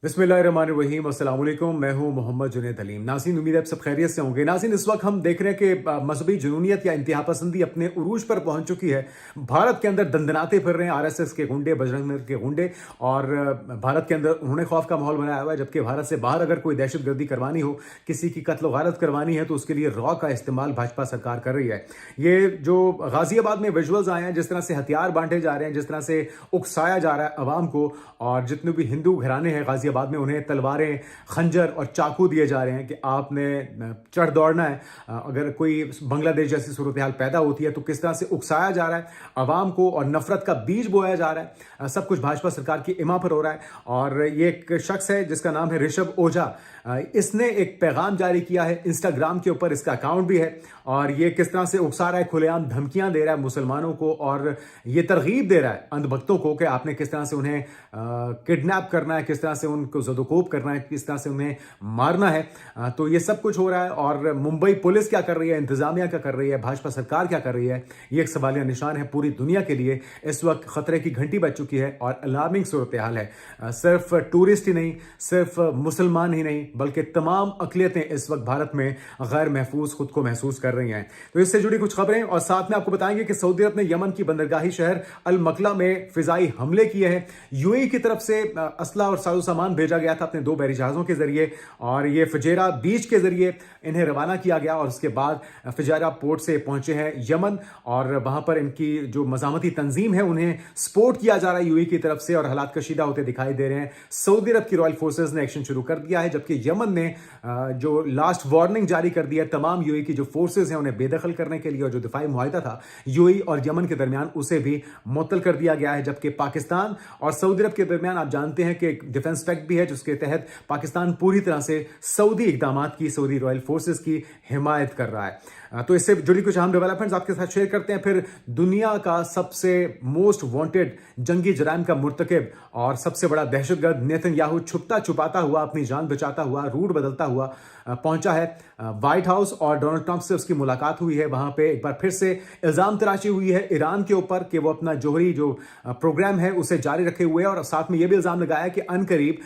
बिस्मिल्लाहिर्रहमानिर्रहीम, अस्सलाम वालेकुम। मैं हूं मोहम्मद जुनैद अलीम। नाज़रीन, उम्मीद है आप सब खैरियत से होंगे। नाज़रीन, इस वक्त हम देख रहे हैं कि मजहबी जुनूनियत या इंतहा पसंदी अपने उरूज पर पहुंच चुकी है। भारत के अंदर दंदनाते फिर रहे हैं आरएसएस के गुंडे, बजरंग दल के गुंडे, और भारत के अंदर उन्होंने खौफ का माहौल बनाया हुआ है। जबकि भारत से बाहर अगर कोई दहशत गर्दी करवानी हो, किसी की कत्ल गारत करवानी है, तो उसके लिए रॉ का इस्तेमाल भाजपा सरकार कर रही है। ये जो गाजियाबाद में विजुअल्स आए हैं, जिस तरह से हथियार बांटे जा रहे हैं, जिस तरह से उकसाया जा रहा है अवाम को, और जितने भी हिंदू घराने हैं गाजियाबाद में, उन्हें तलवारें, खंजर और चाकू दिए जा रहे हैं कि आपने चढ़ दौड़ना है। अगर कोई बांग्लादेश जैसी सूरत हाल पैदा होती है तो किस तरह से उकसाया जा रहा है अवाम को और नफरत का बीज बोया जा रहा है। सब कुछ भाजपा सरकार की इमा पर हो रहा है। और ये एक शख्स है जिसका नाम है ऋषभ ओझा। इसने एक पैगाम जारी किया है इंस्टाग्राम के ऊपर, इसका अकाउंट भी है, और ये किस तरह से उकसा रहा है, खुलेआम धमकियां दे रहा है मुसलमानों को, और ये तरगीब दे रहा है अंधभक्तों को कि आपने किस तरह से उन्हें किडनैप करना है, किस तरह से उनको ज़दोकोब करना है, किस तरह से उन्हें मारना है। तो ये सब कुछ हो रहा है। और मुंबई पुलिस क्या कर रही है, इंतजामिया क्या कर रही है, भाजपा सरकार क्या कर रही है, ये एक सवालिया निशान है पूरी दुनिया के लिए। इस वक्त खतरे की घंटी बज चुकी है और अलार्मिंग सूरत हाल है। सिर्फ टूरिस्ट ही नहीं, सिर्फ मुसलमान ही नहीं, बल्कि तमाम अकलियतें इस वक्त भारत में गैर महफूज खुद को महसूस कर रही हैं। तो इससे जुड़ी कुछ खबरें, और साथ में आपको बताएंगे कि सऊदी अरब ने यमन की बंदरगाही शहर अल मकला में फिजाई हमले किए हैं। यूएई की तरफ से असला और साजो सामान भेजा गया था अपने 2 बहरी जहाजों के जरिए, और ये फजेरा बीच के जरिए इन्हें रवाना किया गया, और उसके बाद फजेरा पोर्ट से पहुंचे हैं यमन, और वहां पर इनकी जो मजामती तंजीम है उन्हें सपोर्ट किया जा रहा है यूएई की तरफ से, और हालात कशीदा होते दिखाई दे रहे हैं। सऊदी अरब की रॉयल फोर्सेज ने एक्शन शुरू कर दिया है, जबकि यमन ने जो लास्ट वार्निंग जारी कर दिया है तमाम यूएई की जो फोर्सेज हैं उन्हें बेदखल करने के लिए, और जो दिफाई मुआहिदा था यूएई और यमन के दरमियान उसे भी मुअत्तल कर दिया गया है। जबकि पाकिस्तान और सऊदी अरब के दरमियान आप जानते हैं कि एक डिफेंस पैक्ट भी है, जिसके तहत पाकिस्तान पूरी तरह से सऊदी इकदामात की, सऊदी रॉयल फोर्सेज की हिमायत कर रहा है। तो इससे जुड़ी कुछ अहम डेवलपमेंट्स आपके साथ शेयर करते हैं। फिर दुनिया का सबसे मोस्ट वांटेड जंगी जराइम का मुर्तकिब और सबसे बड़ा दहशतगर्द नेतन्याहू छुपता छुपाता हुआ, अपनी जान बचाता हुआ, रूट बदलता हुआ पहुंचा है व्हाइट हाउस, और डोनाल्ड ट्रंप से उसकी मुलाकात हुई है। वहां पे एक बार फिर से इल्जाम तराशी हुई है ईरान के ऊपर कि वो अपना जोहरी जो प्रोग्राम है उसे जारी रखे हुए है, और साथ में यह भी इल्जाम लगाया है कि अनकरीब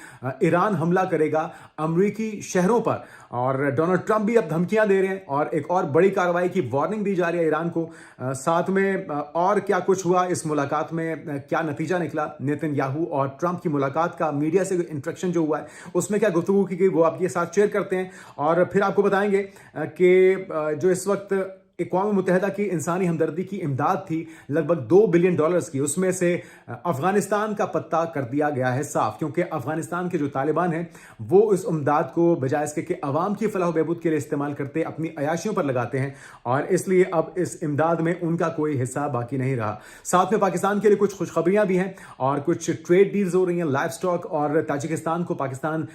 ईरान हमला करेगा अमरीकी शहरों पर। और डोनाल्ड ट्रंप भी अब धमकियां दे रहे हैं, और एक और बड़ी कार्रवाई की वार्निंग दी जा रही है ईरान को। साथ में और क्या कुछ हुआ इस मुलाकात में, क्या नतीजा निकला नेतन्याहू और ट्रंप की मुलाकात का, मीडिया से इंटरेक्शन जो हुआ है उसमें क्या गुफ्तगू की गई, वो आपके साथ शेयर करते हैं। और फिर आपको बताएंगे कि जो इस वक्त अक़वाम मुत्तहिदा की इंसानी हमदर्दी की इमदाद थी लगभग $2 बिलियन की, उसमें से अफगानिस्तान का पत्ता कर दिया गया है साफ, क्योंकि अफगानिस्तान के जो तालिबान हैं वो इस इमदाद को बजाय इसके कि अवाम की फलाह बहबूद के लिए इस्तेमाल करते, अपनी अयाशियों पर लगाते हैं, और इसलिए अब इस इमदाद में उनका कोई हिस्सा बाकी नहीं रहा। साथ में पाकिस्तान के लिए कुछ खुशखबरियां भी हैं, और कुछ ट्रेड डील्स हो रही हैं। लाइव स्टॉक और ताजिकिस्तान को पाकिस्तान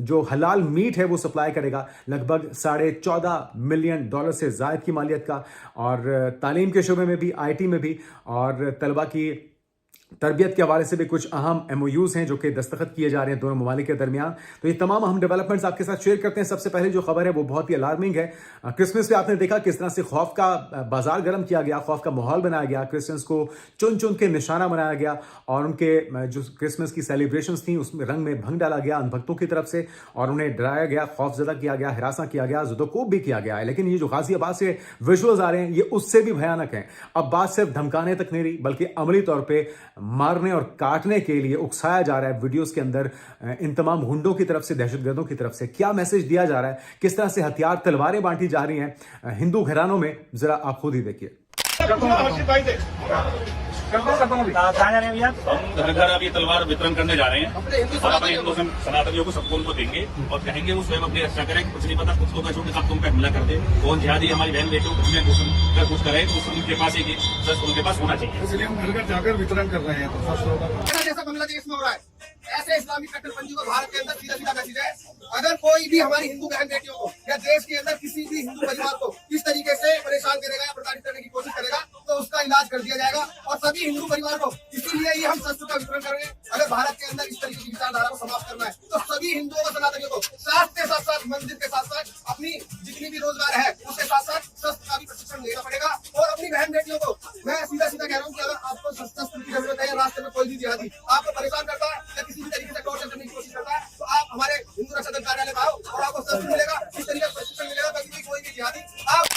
जो हलाल मीट है वो सप्लाई करेगा, लगभग $14.5 मिलियन से ज्यादा की मालियत का। और तालीम के शोबे में भी, आईटी में भी, और तलबा की तरबियत के हवाले से भी कुछ अहम एमओयूज हैं जो कि दस्तखत किए जा रहे हैं दोनों ममालिक के दरमियान। तो ये तमाम अहम डेवलपमेंट्स आपके साथ शेयर करते हैं। सबसे पहले जो खबर है वो बहुत ही अलार्मिंग है। क्रिसमस पे आपने देखा किस तरह से खौफ का बाजार गर्म किया गया, खौफ का माहौल बनाया गया, क्रिश्चियंस को चुन चुन के निशाना बनाया गया, और उनके जो क्रिसमस की सेलिब्रेशंस थी उसमें रंग में भंग डाला गया अनभक्तों की तरफ से, और उन्हें डराया गया, खौफजदा किया गया, हिरासा किया गया, ज़ुदोकोब भी किया गया है। लेकिन ये जो गाजियाबाद से विजुअल्स आ रहे हैं ये उससे भी भयानक है। अब बात सिर्फ धमकाने तक नहीं रही, बल्कि अमली तौर पर मारने और काटने के लिए उकसाया जा रहा है वीडियोस के अंदर इन तमाम गुंडों की तरफ से, दहशतगर्दों की तरफ से। क्या मैसेज दिया जा रहा है, किस तरह से हथियार तलवारें बांटी जा रही हैं हिंदू घरानों में, जरा आप खुद ही देखिए। घर घर अब ये तलवार वितरण करने जा रहे हैं, और अपने हिंदू सनातनियों को सबको उनको देंगे, और कहेंगे वो स्वयं अपनी रक्षा करें। कुछ नहीं पता, कुछ लोग छोटे साथ तुम पे हमला कर दे, कौन जिहादी हमारी बहन बेटियों कुछ करे तो उनके पास एक शस्त्र उनके पास होना चाहिए। इसलिए हम घर घर जाकर वितरण कर रहे हैं। जैसा बांग्लादेश में हो रहा है, ऐसे इस्लामिक कट्टरपंथी को भारत के अंदर सीधा सीधा मैसेज है, अगर कोई भी हमारी हिंदू बहन बेटियों को या देश के अंदर किसी भी हिंदू परिवार को इस तरीके से परेशान करेगा या प्रताड़ित करने की कोशिश करेगा तो उसका इलाज कर दिया जाएगा, और सभी हिंदू परिवार को। इसीलिए ये हम शस्त्र का वितरण कर रहे हैं। अगर भारत के अंदर इस तरीके की विचारधारा को समाप्त करना है तो सभी हिंदुओं को, सनातनियों को साथ के साथ साथ मंदिर के साथ साथ अपनी जितनी भी रोजगार है उसके साथ साथ शस्त्र का भी प्रशिक्षण लेना पड़ेगा। और अपनी बहन बेटियों को मैं सीधा सीधा कह रहा हूँ कि अगर आपको शस्त्र की जरूरत है या रास्ते में कोई भी जिहादी आपको परेशान करता है या किसी भी तरीके से टॉर्चर करने की कोशिश करता है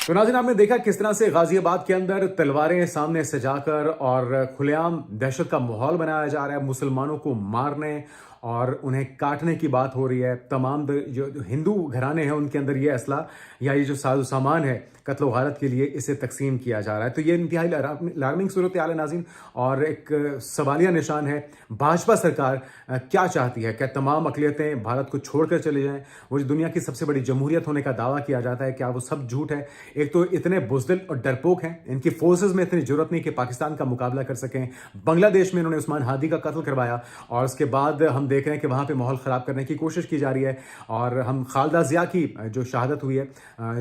तो नाज़रीन, आपने देखा किस तरह से गाजियाबाद के अंदर तलवारें सामने सजाकर और खुलेआम दहशत का माहौल बनाया जा रहा है। मुसलमानों को मारने और उन्हें काटने की बात हो रही है। तमाम जो हिंदू घराने हैं उनके अंदर ये असला या ये जो साजो सामान है कत्ल गारत के लिए इसे तकसीम किया जा रहा है। तो ये इंतहाई अलार्मिंग सूरत हाल है नाज़रीन, और एक सवालिया निशान है भाजपा सरकार क्या चाहती है। क्या तमाम अक़लियतें भारत को छोड़कर चले जाएं? वो जो दुनिया की सबसे बड़ी जमहूरियत होने का दावा किया जाता है, क्या वो सब झूठ है? एक तो इतने बुज़दिल और डरपोक हैं, इनकी फोर्सेस में इतनी जरूरत नहीं कि पाकिस्तान का मुकाबला कर सकें। बांग्लादेश में इन्होंने उस्मान हादी का कत्ल करवाया और उसके बाद हम देख रहे हैं कि वहाँ पर माहौल ख़राब करने की कोशिश की जा रही है। और हम खालदा ज़िया की जो शहादत हुई है,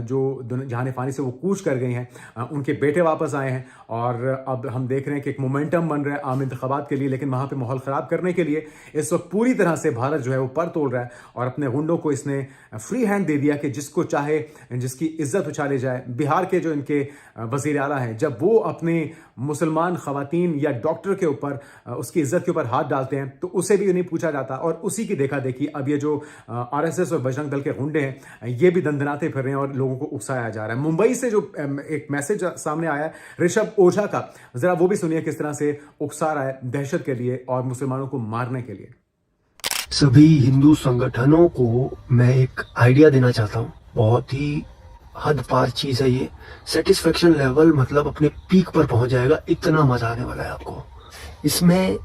जो जहान फ़ानी से वो कूच कर गई हैं, उनके बेटे वापस आए हैं और अब हम देख रहे हैं कि एक मोमेंटम बन रहा है आम इंतखाबात के लिए। लेकिन वहाँ पे माहौल ख़राब करने के लिए इस वक्त पूरी तरह से भारत जो है वो पर तोड़ रहा है और अपने गुंडों को इसने फ्री हैंड दे दिया कि जिसको चाहे जिसकी इज्जत उछाले जाए। बिहार के जो इनके वज़ीर आला हैं, जब वो अपने मुसलमान ख़वातीन या डॉक्टर के ऊपर उसकी इज्जत के ऊपर हाथ डालते हैं तो उसे भी नहीं पूछा जाता। और उसी की देखा देखी अब ये जो RSS और बजरंग दल के गुंडे हैं ये भी दंदनाते फिर रहे हैं और लोगों को उकसाया जा रहा है। मुंबई से जो एक मैसेज सामने आया है ऋषभ ओझा का, जरा वो भी सुनिए किस तरह से उकसा रहा है दहशत के लिए और मुसलमानों को मारने के लिए। सभी हिंदू संगठनों को मैं एक आइडिया देना चाहता हूँ। बहुत ही हद पार चीज है ये। सेटिस्फेक्शन लेवल मतलब अपने पीक पर पहुंच जाएगा, इतना मजा आने वाला है आपको। इसमें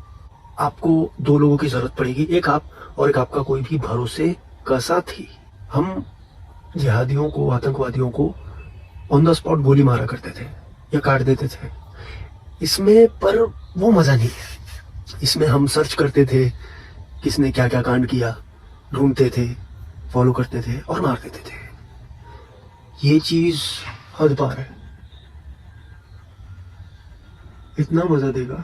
आपको दो लोगों की जरूरत पड़ेगी, एक आप और एक आपका कोई भी भरोसे का साथी। हम जिहादियों को, आतंकवादियों को ऑन द स्पॉट गोली मारा करते थे या काट देते थे। इसमें पर वो मजा नहीं है। इसमें हम सर्च करते थे किसने क्या क्या कांड किया, ढूंढते थे, फॉलो करते थे और मार देते थे। ये चीज हद पार है। इतना मजा देगा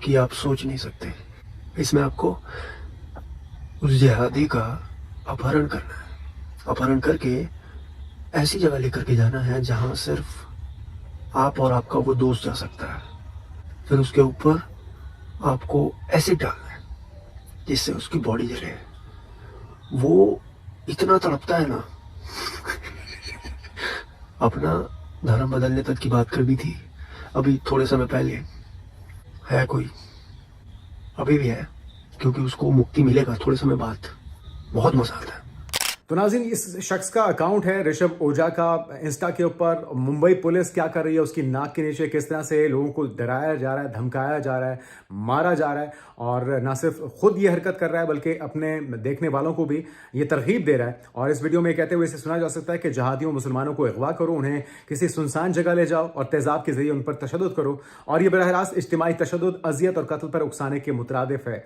कि आप सोच नहीं सकते। इसमें आपको उस जिहादी का अपहरण करना है, अपहरण करके ऐसी जगह लेकर के जाना है जहां सिर्फ आप और आपका वो दोस्त जा सकता है। फिर उसके ऊपर आपको एसिड डालना है जिससे उसकी बॉडी जले। वो इतना तड़पता है ना अपना धर्म बदलने तक की बात कर दी थी अभी थोड़े समय पहले। है कोई, अभी भी है, क्योंकि उसको मुक्ति मिलेगा थोड़े समय बाद। बहुत मजा आता है। तो नाज़रीन, इस शख्स का अकाउंट है ऋषभ ओझा का इंस्टा के ऊपर। मुंबई पुलिस क्या कर रही है, उसकी नाक के नीचे किस तरह से लोगों को डराया जा रहा है, धमकाया जा रहा है, मारा जा रहा है, और ना सिर्फ खुद ये हरकत कर रहा है बल्कि अपने देखने वालों को भी ये तरगीब दे रहा है। और इस वीडियो में कहते हुए इसे सुना जा सकता है कि जहादियों मुसलमानों को अगवा करो, उन्हें किसी सुनसान जगह ले जाओ और तेजाब के जरिए उन पर तशद्दुद करो। और ये बरह रास्त इज्तिमाई तशद्दुद, अजियत और कत्ल पर उकसाने के मुतरादिफ है।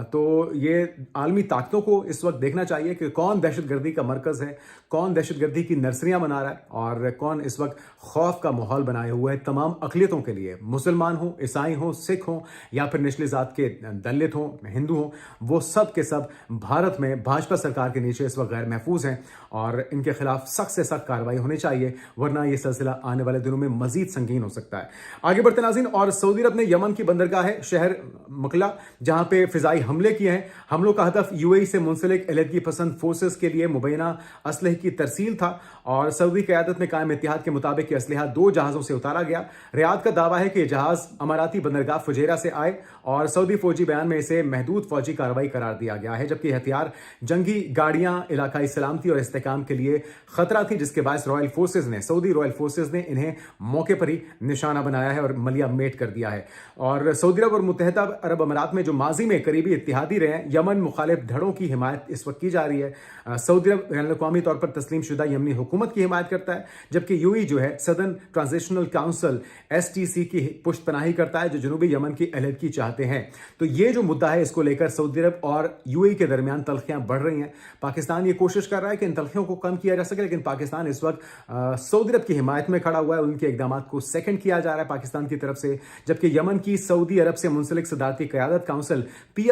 तो ये आलमी ताकतों को इस वक्त देखना चाहिए कि कौन दहशतगर्दी का मरकज़ है, कौन दहशतगर्दी की नर्सरियां बना रहा है और कौन इस वक्त खौफ का माहौल बनाए हुआ है तमाम अक़लियतों के लिए। मुसलमान हो, ईसाई हो, सिख हो या फिर निचली ज़ात के दलित हो, हिंदू हो, वो सब के सब भारत में भाजपा सरकार के नीचे इस वक्त गैर महफूज हैं और इनके खिलाफ सख्त से सख्त कार्रवाई होनी चाहिए, वरना यह सिलसिला आने वाले दिनों में मजीद संगीन हो सकता है। आगे बढ़ते नाज़रीन, और सऊदी अरब ने यमन की बंदरगाह है शहर मकला, जहां पे फिजाई हमले किए हैं। हमलों का हदफ UAE से मुंसलिक अलहदगी पसंद फोर्सेस के लिए मुबैना असलहे की तरसील था और सऊदी क़यादत में कायम इत्तेहाद के मुताबिक यह असलहा 2 जहाज़ों से उतारा गया। रियाद का दावा है कि यह जहाज़ अमाराती बंदरगाह फुजैरा से आए और सऊदी फौजी बयान में इसे महदूद फौजी कार्रवाई करार दिया गया है, जबकि हथियार, जंगी गाड़ियां, इलाकाई सलामती और इस्तेहकाम के लिए खतरा थी, जिसके बायस सऊदी रॉयल फोर्सेज ने इन्हें मौके पर ही निशाना बनाया है और मलिया मेट कर दिया है। और सऊदी अरब और मुत्तहिदा अरब अमारात में जो माजी में करीबी इत्तेहादी रहे हैं, यमन मुखालिफ धड़ों की हिमायत इस वक्त की जा रही है। सऊदी अरब बैनुल-अक़वामी तौर पर तस्लीम शुदा यमनी हुकूमत की हिमायत करता है, जबकि UAE जो है सदर्न ट्रांजिशनल काउंसिल STC की पुश्तपनाही करता है, जो जनूबी यमन की अलहदगी चाहते हैं। तो ये जो मुद्दा है, इसको लेकर सऊदी अरब और UAE के दरमियान तल्खियां बढ़ रही हैं। पाकिस्तान ये कोशिश कर रहा है कि इन तल्खियों को कम किया जा सके, लेकिन पाकिस्तान इस वक्त सऊदी अरब की हिमायत में खड़ा हुआ है। उनके इकदाम को सेकंड किया जा रहा है पाकिस्तान की तरफ से, जबकि यमन की सऊदी अरब से मुंसलिक सदारती क़यादत काउंसिल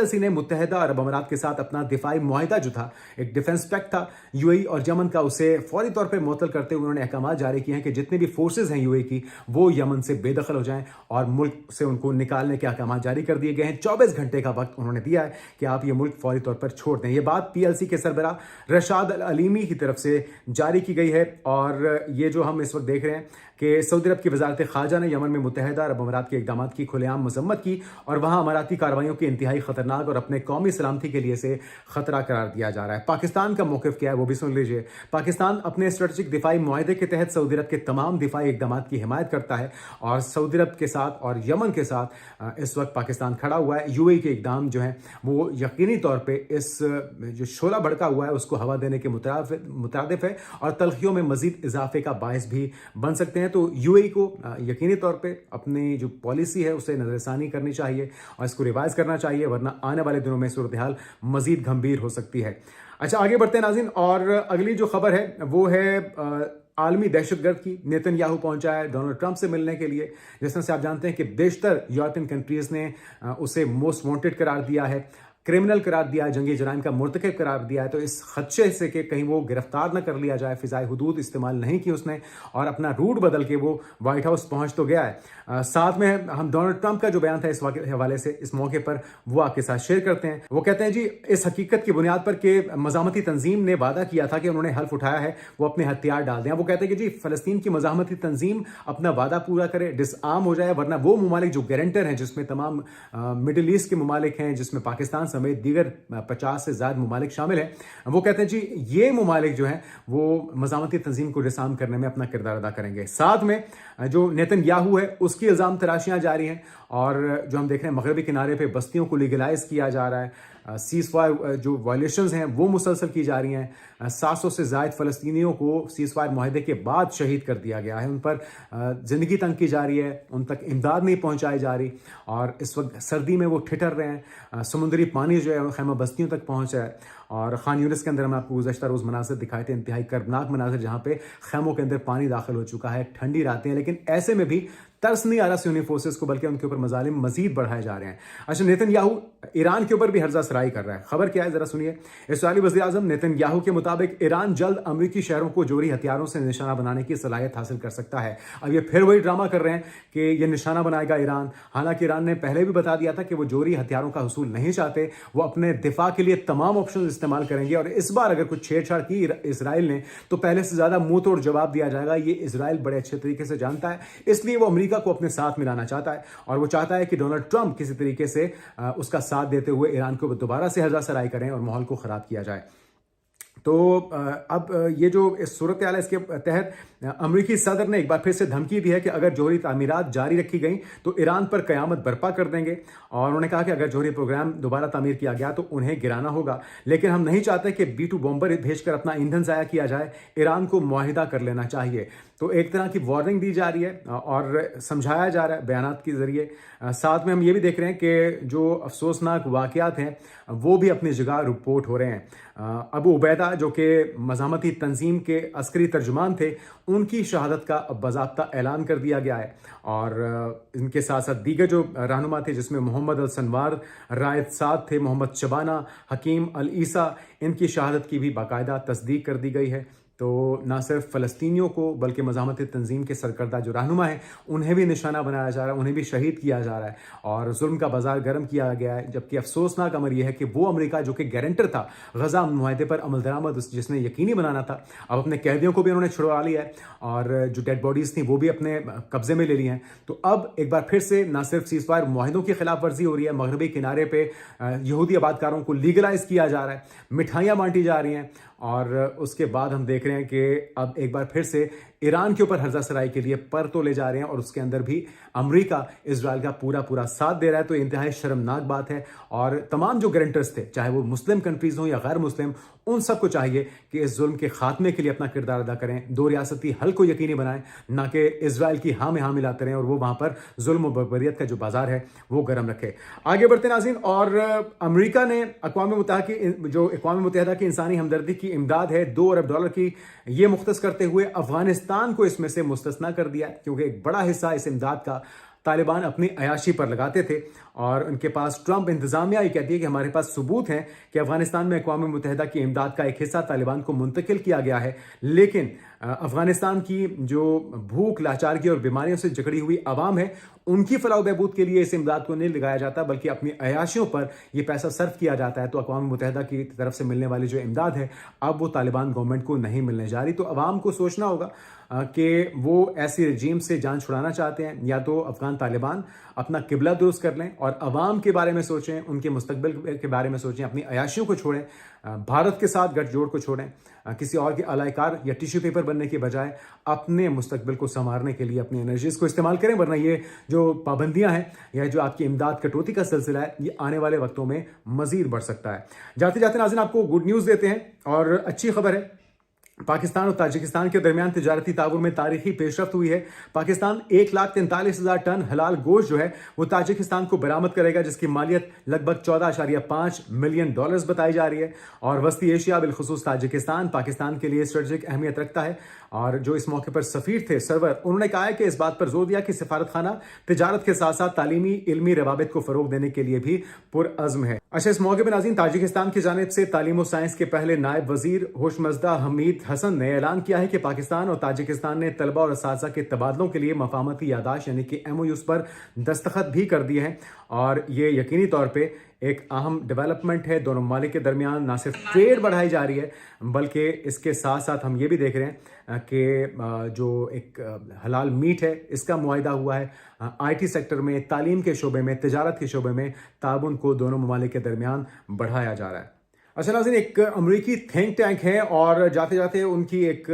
पीएलसी ने मुत्तहिदा अरब अमीरात के साथ अपना दिफाई मुआहिदा जो था, एक डिफेंस पैक्ट था यूएई और यमन का, उसे फौरी तौर पर मुअत्तल करते हुए उन्होंने अहकाम जारी किए हैं कि जितने भी फोर्सेज हैं यूएई की वो यमन से बेदखल हो जाएं और मुल्क से उनको निकालने के अहकाम जारी कर दिए गए हैं। 24 घंटे का वक्त उन्होंने दिया है कि आप ये मुल्क फौरी तौर पर छोड़ दें। ये बात पीएलसी के सरबराह रशाद अल अलीमी की तरफ से जारी की गई है। और ये जो हम इस वक्त देख रहे हैं कि सऊदी अरब की वजारत खारजा ने यमन में मुत्तहिदा अरब अमीरात के इक़दामात की खुलेआम मजम्मत की और वहाँ अमाराती कार्रवाइयों की इंतहाई खतरनाक और अपने कौमी सलामती के लिए से खतरा करार दिया जा रहा है। पाकिस्तान का मौक़िफ़ क्या है वो भी सुन लीजिए। पाकिस्तान अपने स्ट्रेटेजिक दिफाई मुआहिदे के तहत सऊदी अरब के तमाम दिफाई इक़दामात की हिमायत करता है और सऊदी अरब के साथ और यमन के साथ इस वक्त पाकिस्तान खड़ा हुआ है। यूएई के इक़दाम जो हैं वो यकीनी तौर पर इस जो शोला भड़का हुआ है उसको हवा देने के मुतादिफ है और तलखियों में मजीद इजाफे का बायस भी बन सकते हैं। तो यूएई को यकीनी तौर पे अपनी जो पॉलिसी है उसे नजरसानी करनी चाहिए और इसको रिवाइज करना चाहिए, वरना आने वाले दिनों में सूरत हाल मजीद गंभीर हो सकती है। अच्छा, आगे बढ़ते हैं नाज़रीन, और अगली जो खबर है वो है आलमी दहशतगर्द की। नेतन्याहू पहुंचा है डोनाल्ड ट्रंप से मिलने के लिए। जिस तरह से आप जानते हैं कि बेशतर यूरोपियन कंट्रीज ने उसे मोस्ट वांटेड करार दिया है, क्रिमिनल करार दिया है, जंगी जराइम का मुर्तकिब करार दिया है। तो इस खदशे से कि कहीं वो गिरफ्तार न कर लिया जाए, फिजाई हुदूद इस्तेमाल नहीं की उसने और अपना रूट बदल के वो व्हाइट हाउस पहुंच तो गया है। साथ में हम डोनाल्ड ट्रंप का जो बयान था इस हवाले से इस मौके पर वो आपके साथ शेयर करते हैं। वो कहते हैं जी, इस हकीकत की बुनियाद पर कि मज़ामती तंजीम ने वादा किया था कि उन्होंने हल्फ उठाया है वो अपने हथियार डाल दें। वो कहते हैं कि जी फ़लस्तीन की मज़ामती तंजीम अपना वादा पूरा करे, डिसआर्म हो जाए, वरना वो ममालिक जो गारंटर हैं जिसमें तमाम मिडिल ईस्ट के ममालिक हैं, जिसमें पाकिस्तान समेत दीगर 50 से ज़्यादा ममालिक शामिल हैं, वो कहते हैं जी ये ममालिक जो हैं वो मज़ामती तंजीम को डिसआर्म करने में अपना किरदार अदा करेंगे। साथ में जो नेतन्याहू है उसकी इल्ज़ाम तराशियाँ जारी हैं और जो हम देख रहे हैं मगरबी किनारे पे बस्तियों को लीगलाइज किया जा रहा है, सीज़ फायर जो वायलेशंस हैं वो मुसलसल की जा रही हैं। 700 से ज़ायद फ़लस्तीनियों को सीज़ फायर माहिदे के बाद शहीद कर दिया गया है, उन पर ज़िंदगी तंग की जा रही है, उन तक इमदाद नहीं पहुंचाई जा रही और इस वक्त सर्दी में वो ठिठर रहे हैं। समुद्री पानी जो है खैमा बस्तियों तक पहुंचा है और खान यूनिस के अंदर हमने आपको गुज़श्ता रोज़ मनाज़िर दिखाए थे, इंतहाई कर्बनाक मनाज़िर जहाँ पे खैमों के अंदर पानी दाखिल हो चुका है, ठंडी रातें हैं, लेकिन ऐसे में भी तरस नहीं आ रहा सुन्नी फोर्सेस को, बल्कि उनके ऊपर मजालिम मजीद बढ़ाए जा रहे हैं। अच्छा, नेतन्याहू ईरान के ऊपर भी हर्जा सराई कर रहा है। खबर क्या है जरा सुनिए। इस्राईली वज़ीर आज़म नेतन्याहू के मुताबिक ईरान जल्द अमरीकी शहरों को जोरी हथियारों से निशाना बनाने की सलाहियत हासिल कर सकता है। अब ये फिर वही ड्रामा कर रहे हैं कि ये निशाना बनाएगा ईरान। हालांकि ईरान ने पहले भी बता दिया था कि वो जोरी हथियारों का हुसूल नहीं चाहते, वो अपने दिफा के लिए तमाम ऑप्शन इस्तेमाल करेंगे और इस बार अगर कुछ छेड़छाड़ की इसराइल ने तो पहले से ज्यादा मुंह तोड़ जवाब दिया जाएगा। ये इसराइल बड़े अच्छे तरीके से जानता है, इसलिए वो अमेरिका को अपने साथ मिलाना चाहता है और वो चाहता है कि डोनाल्ड ट्रंप किसी तरीके से उसका साथ देते हुए ईरान को दोबारा से हर्जा सराई करें और माहौल को खराब किया जाए। तो अब ये जो इस सूरत हाल है इसके तहत अमरीकी सदर ने एक बार फिर से धमकी दी है कि अगर जोहरी तामीरात जारी रखी गई तो ईरान पर कयामत बर्पा कर देंगे और उन्होंने कहा कि अगर जोहरी प्रोग्राम दोबारा तामीर किया गया तो उन्हें गिराना होगा, लेकिन हम नहीं चाहते कि B-2 बॉम्बर भेजकर अपना ईंधन ज़ाया किया जाए, ईरान को मुआहिदा कर लेना चाहिए। तो एक तरह की वार्निंग दी जा रही है और समझाया जा रहा है बयानात के ज़रिए। साथ में हम ये भी देख रहे हैं कि जो अफसोसनाक वाक़यात हैं वो भी अपनी जगह रिपोर्ट हो रहे हैं। अबू उबैदा जो कि मज़ामती तंजीम के अस्करी तर्जुमान थे, उनकी शहादत का बाज़ाब्ता ऐलान कर दिया गया है और इनके साथ साथ दीगर जो रहनुमा थे जिसमें मोहम्मद अल सनवार रायत साद थे, मोहम्मद शबाना, हकीम अल ईसा, इनकी शहादत की भी बाकायदा तस्दीक कर दी गई है। तो ना सिर्फ फ़लस्तीनियों को बल्कि मज़ामती तंजीम के सरकर्दा जो रहनुमा हैं उन्हें भी निशाना बनाया जा रहा है, उन्हें भी शहीद किया जा रहा है और जुल्म का बाजार गर्म किया गया है। जबकि अफसोसनाक अमर यह है कि वो अमेरिका जो कि गारंटर था गजा मुआहदे पर अमल दरामद जिसने यकीनी बनाना था, अब अपने कैदियों को भी उन्होंने छुड़वा लिया है और जो डेड बॉडीज़ थी वो भी अपने कब्जे में ले ली हैं। तो अब एक बार फिर से ना सिर्फ सीज़ फायर मुआहिदों की खिलाफ वर्जी हो रही है, मगरबी किनारे पर यहूदी आबादकारों को लीगलाइज किया जा रहा है, मिठाइयाँ बांटी जा रही हैं और उसके बाद हम देख रहे हैं कि अब एक बार फिर से ईरान के ऊपर हर्जा सराई के लिए पर तो ले जा रहे हैं और उसके अंदर भी अमेरिका इजराइल का पूरा साथ दे रहा है। तो इंतहाई शर्मनाक बात है और तमाम जो गारंटर्स थे, चाहे वो मुस्लिम कंट्रीज हों या गैर मुस्लिम, उन सबको चाहिए कि इस जुल्म के खात्मे के लिए अपना किरदार अदा करें, दो रियासती हल को यकीनी बनाएं, ना कि इजराइल की हाँ में हाँ मिलाते रहें और वो वहाँ पर जुल्म और बर्बरियत का जो बाजार है वो गर्म रखे। आगे बढ़ते नाज़रीन, और अमेरिका ने अक़वाम मुत्तहिदा की इंसानी हमदर्दी की इमदाद है $2 अरब की, ये मुख्तस करते हुए अफगानिस्तान को इसमें से मुस्तस्ना कर दिया क्योंकि एक बड़ा हिस्सा इस इमदाद का तालिबान अपनी अयाशी पर लगाते थे और उनके पास ट्रंप इंतजामिया ये कहती है कि हमारे पास सबूत हैं कि अफगानिस्तान में अक़वाम मुत्तहिदा की इमदाद का एक हिस्सा तालिबान को मुंतकिल किया गया है, लेकिन अफगानिस्तान की जो भूख, लाचारगी और बीमारियों से जकड़ी हुई आवाम है, उनकी फलाह बहबूद के लिए इस इमदाद को नहीं लगाया जाता, बल्कि अपनी अयाशियों पर यह पैसा सर्फ किया जाता है। तो अक़वाम मुत्तहिदा की तरफ से मिलने वाली जो इमदाद है, अब वो तालिबान गवर्नमेंट को नहीं मिलने जा रही। तो अवाम को सोचना होगा कि वो ऐसी रजीम से जान छुड़ाना चाहते हैं, या तो अफगान तालिबान अपना किबला दुरुस्त कर लें और अवाम के बारे में सोचें, उनके मुस्तकबिल के बारे में सोचें, अपनी अयाशियों को छोड़ें, भारत के साथ गठजोड़ को छोड़ें, किसी और के अलायकार या टिश्यू पेपर बनने के बजाय अपने मुस्तकबिल को संवारने के लिए अपनी एनर्जीज को इस्तेमाल करें। वरना ये जो पाबंदियां हैं या जो आपकी इमदाद कटौती का सिलसिला है, ये आने वाले वक्तों में मजीद बढ़ सकता है। जाते जाते नाज़रीन आपको गुड न्यूज़ देते हैं और अच्छी खबर है। पाकिस्तान और ताजिकिस्तान के दरमियान तिजारती ताउन में तारीखी पेशरफ्त हुई है। पाकिस्तान 1,43,000 टन हलाल गोश्त जो है वो ताजिकिस्तान को बरामद करेगा, जिसकी मालियत लगभग $14.5 मिलियन बताई जा रही है। और वस्ती एशिया बिलखुसूस ताजिकिस्तान पाकिस्तान के लिए स्ट्रेटेजिक अहमियत रखता है। और जो इस मौके पर सफीर थे सरवर, उन्होंने कहा है कि इस बात पर जोर दिया कि सिफारत खाना तिजारत के साथ साथ तालीमी इल्मी रवाबित को फरोग देने के लिए भी पुरअज़्म है। अच्छा, इस मौके पर नाज़रीन ताजिकिस्तान की जानिब से तालीम और साइंस के पहले नायब वजीर होशमजदा हमीद हसन ने ऐलान किया है कि पाकिस्तान और ताजिकिस्तान ने तलबा और असातिज़ा के तबादलों के लिए मफाहमती यादाश्त यानी कि MOUs पर दस्तखत भी कर दिए हैं। और ये यकीनी तौर पे एक अहम डेवलपमेंट है। दोनों ममालिक के दरमियान ना सिर्फ ट्रेड बढ़ाई जा रही है, बल्कि इसके साथ साथ हम ये भी देख रहे हैं कि जो एक हलाल मीट है, इसका मुआहिदा हुआ है। IT सेक्टर में, तालीम के शोबे में, तिजारत के शोबे में ताउन को दोनों ममालिक के दरमियान बढ़ाया जा रहा है। अच्छा नाज़रीन, एक अमरीकी थिंक टैंक है और जाते जाते उनकी एक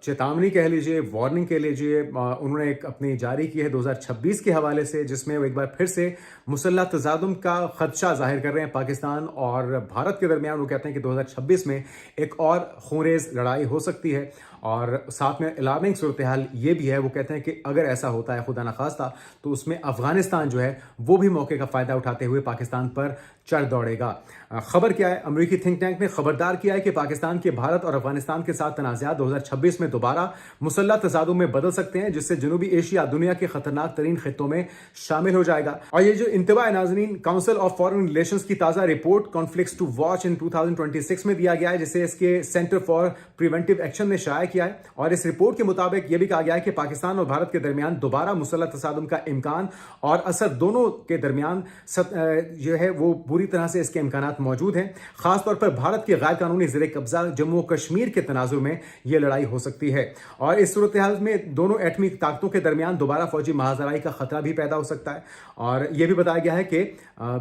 चेतावनी कह लीजिए, वार्निंग कह लीजिए, उन्होंने एक अपनी जारी की है 2026 के हवाले से, जिसमें वो एक बार फिर से मुसल्लह तज़ादुम का खदशा जाहिर कर रहे हैं पाकिस्तान और भारत के दरमियान। वो कहते हैं कि 2026 में एक और खूनरेज लड़ाई हो सकती है और साथ में अलार्मिंग सूरत हाल ये भी है। वो कहते हैं कि अगर ऐसा होता है खुदा न खास्ता, तो उसमें अफगानिस्तान जो है वो भी मौके का फ़ायदा उठाते हुए पाकिस्तान पर चढ़ दौड़ेगा। खबर क्या है? अमरीकी थिंक टैंक ने खबरदार किया है कि पाकिस्तान के भारत और अफगानिस्तान के साथ तनाज़ात 2026 में दोबारा मुसल्लह तसादुम में बदल सकते हैं, जिससे जनूबी एशिया दुनिया के खतरनाक तरीन खित्तों में शामिल हो जाएगा। और ये जो इंतबा है नाज़रीन, काउंसिल ऑफ फॉरेन रिलेशंस की ताज़ा report conflicts to watch in 2026 में दिया गया है, जिसे इसके सेंटर फॉर प्रिवेंटिव एक्शन ने शाया किया है। और इस रिपोर्ट के मुताबिक यह भी कहा गया है कि पाकिस्तान और भारत के दरमियान दोबारा मुसल्लह तसादुम का इम्कान और असर दोनों के दरमियान जो है वो पूरी तरह से इसके इम्कानात मौजूद हैं। खासतौर पर भारत के गैर कानूनी ज़ेरे कब्जा जम्मू कश्मीर के तनाजुर में यह लड़ाई हो सकती है। और इस सूरत हाल में दोनों एटमी ताकतों के दरमियान दोबारा फौजी महाजराई का खतरा भी पैदा हो सकता है। और यह भी बताया गया है कि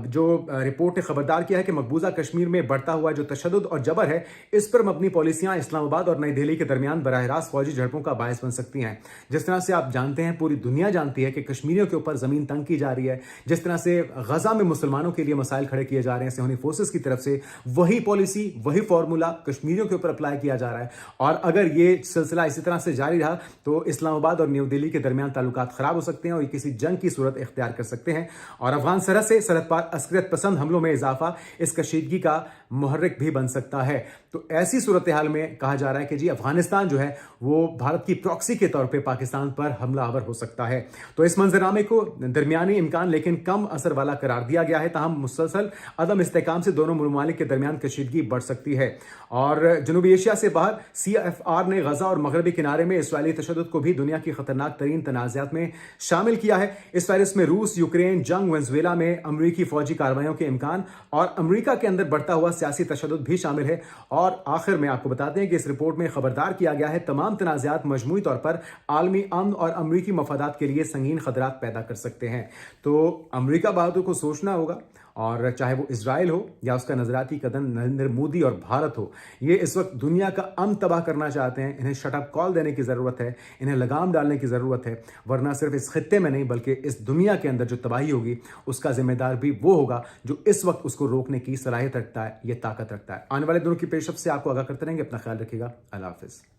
जो रिपोर्ट ने खबरदार किया है कि मकबूजा कश्मीर में बढ़ता हुआ जो तशद्दुद और जबर है, इस पर मबनी पॉलिसियां इस्लामाबाद और नई दिल्ली के दरमियान बराह रास्त फौजी झड़पों का बायस बन सकती हैं। जिस तरह से आप जानते हैं, पूरी दुनिया जानती है कि कश्मीरियों के ऊपर जमीन तंग की जा रही है, जिस तरह से गजा में मुसलमानों के लिए मसाइल खड़े किए जा रहे हैं सियोनी फोर्सेस की तरफ से, वही पॉलिसी, वही फॉर्मूला कश्मीरियों के ऊपर अप्लाई किया जा रहा है। और अगर ये सिलसिला इसी तरह से जारी रहा तो इस्लामाबाद और न्यू दिल्ली के दरमियान ताल्लुकात खराब हो सकते हैं और ये किसी जंग की सूरत इख्तियार कर सकते हैं। और अफगान सरहद से सरहद पार अस्करियत पसंद हमलों में इजाफा इस कशीदगी का मुहर्रिक भी बन सकता है। तो ऐसी सूरत हाल में कहा जा रहा है कि जी अफगानिस्तान जो है वो भारत की प्रॉक्सी के तौर पे पाकिस्तान पर हमलावर हो सकता है। तो इस मंजरनामे को दरमियानी इम्कान लेकिन कम असर वाला करार दिया गया है। ताहम मुसलसल अदम इस्तेकाम से दोनों ममालिक के दरमियान कशीदगी बढ़ सकती है। और जनूबी एशिया से बाहर CFR ने गजा और मगरबी किनारे में इसराइली तशद्दुद को भी दुनिया की खतरनाक तरीन तनाज़ात में शामिल किया है। इस फहरिस्त में रूस, यूक्रेन, जंग, वेनेजुएला में अमरीकी फौजी कार्रवाइयों के इम्कान और अमरीका के अंदर बढ़ता हुआ सियासी तशद्दुद भी शामिल है। और आखिर में आपको बताते हैं कि इस रिपोर्ट में खबरदार किया गया है तमाम तनाज़ात मजमूई तौर पर आलमी अमन और अमरीकी मफादात के लिए संगीन खतरात पैदा कर सकते हैं। तो अमरीका बहादुर को सोचना होगा, और चाहे वो इजराइल हो या उसका नजराती कदम नरेंद्र मोदी और भारत हो, ये इस वक्त दुनिया का अमन तबाह करना चाहते हैं। इन्हें शटअप कॉल देने की ज़रूरत है, इन्हें लगाम डालने की ज़रूरत है, वरना सिर्फ इस खित्ते में नहीं बल्कि इस दुनिया के अंदर जो तबाही होगी उसका जिम्मेदार भी वो होगा जो इस वक्त उसको रोकने की सलाहियत रखता है, ये ताकत रखता है। आने वाले दिनों की पेशरफ्त से आपको आगाह करते रहेंगे। अपना ख्याल रखिएगा। अल्लाह हाफिज़।